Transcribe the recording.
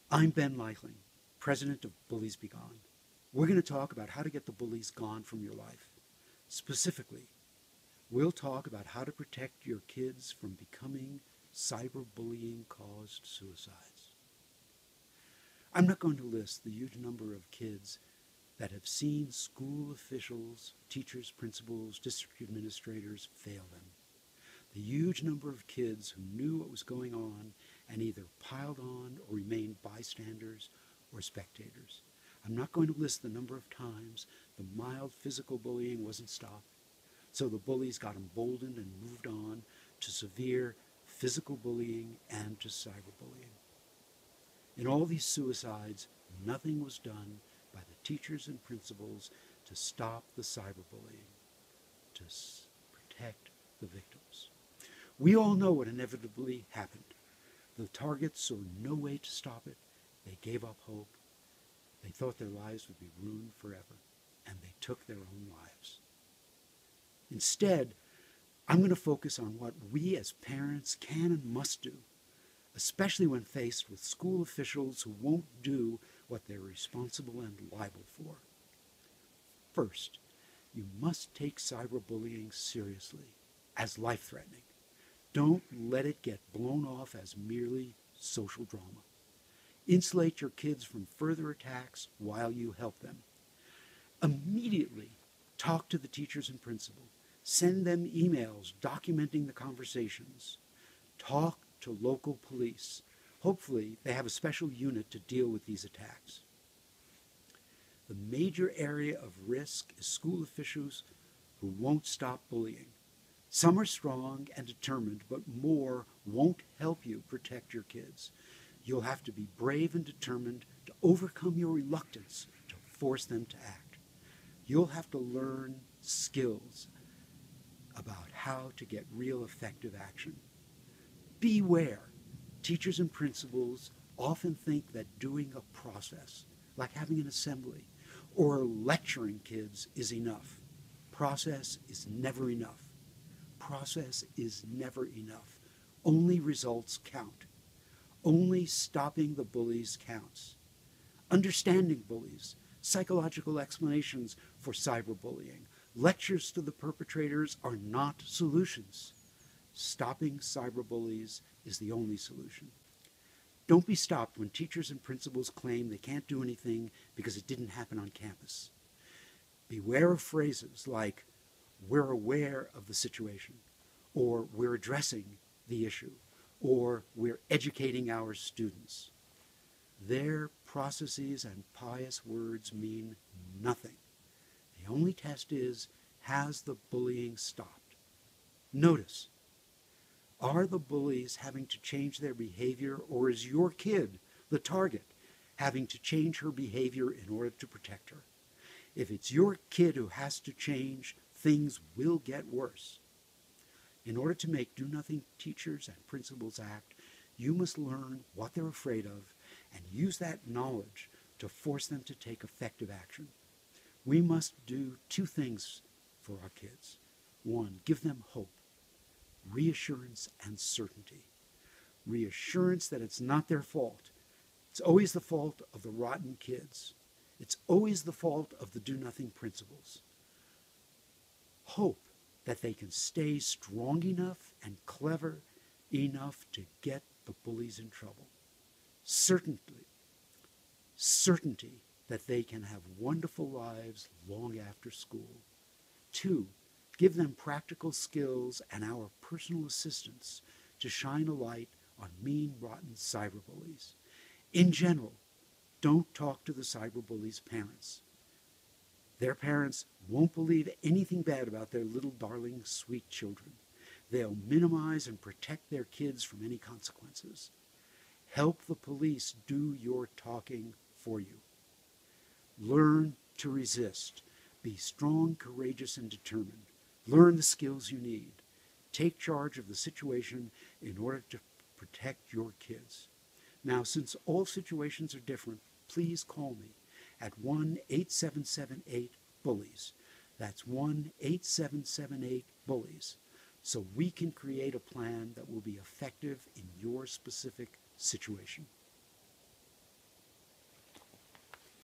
I'm Ben Leichtling, president of Bullies Be Gone. We're going to talk about how to get the bullies gone from your life. Specifically, we'll talk about how to protect your kids from becoming cyberbullying caused suicides. I'm not going to list the huge number of kids that have seen school officials, teachers, principals, district administrators fail them. The huge number of kids who knew what was going on and either piled on or remained bystanders or spectators. I'm not going to list the number of times the mild physical bullying wasn't stopped, so the bullies got emboldened and moved on to severe physical bullying and to cyberbullying. In all these suicides, nothing was done by the teachers and principals to stop the cyberbullying, to protect the victims. We all know what inevitably happened. The targets saw no way to stop it. They gave up hope. They thought their lives would be ruined forever, and they took their own lives. Instead, I'm going to focus on what we as parents can and must do, especially when faced with school officials who won't do what they're responsible and liable for. First, you must take cyberbullying seriously, as life-threatening. Don't let it get blown off as merely social drama. Insulate your kids from further attacks while you help them. Immediately talk to the teachers and principal. Send them emails documenting the conversations. Talk to local police. Hopefully, they have a special unit to deal with these attacks. The major area of risk is school officials who won't stop bullying. Some are strong and determined, but more won't help you protect your kids. You'll have to be brave and determined to overcome your reluctance to force them to act. You'll have to learn skills about how to get real effective action. Beware. Teachers and principals often think that doing a process, like having an assembly or lecturing kids, is enough. Process is never enough. Process is never enough. Only results count. Only stopping the bullies counts. Understanding bullies, psychological explanations for cyberbullying, lectures to the perpetrators are not solutions. Stopping cyberbullies is the only solution. Don't be stopped when teachers and principals claim they can't do anything because it didn't happen on campus. Beware of phrases like, "We're aware of the situation," or "We're addressing the issue," or "We're educating our students." Their processes and pious words mean nothing. The only test is, has the bullying stopped? Notice, are the bullies having to change their behavior, or is your kid, the target, having to change her behavior in order to protect her? If it's your kid who has to change, things will get worse. In order to make do-nothing teachers and principals act, you must learn what they're afraid of and use that knowledge to force them to take effective action. We must do two things for our kids. One, give them hope, reassurance, and certainty. Reassurance that it's not their fault. It's always the fault of the rotten kids. It's always the fault of the do-nothing principals. Hope that they can stay strong enough and clever enough to get the bullies in trouble. Certainty that they can have wonderful lives long after school. 2, give them practical skills and our personal assistance to shine a light on mean, rotten cyberbullies. In general, don't talk to the cyberbullies' parents. Their parents won't believe anything bad about their little darling sweet children. They'll minimize and protect their kids from any consequences. Help the police do your talking for you. Learn to resist. Be strong, courageous, and determined. Learn the skills you need. Take charge of the situation in order to protect your kids. Now, since all situations are different, please call me at 1-8778-BULLIES. That's 1-8778-BULLIES, so we can create a plan that will be effective in your specific situation.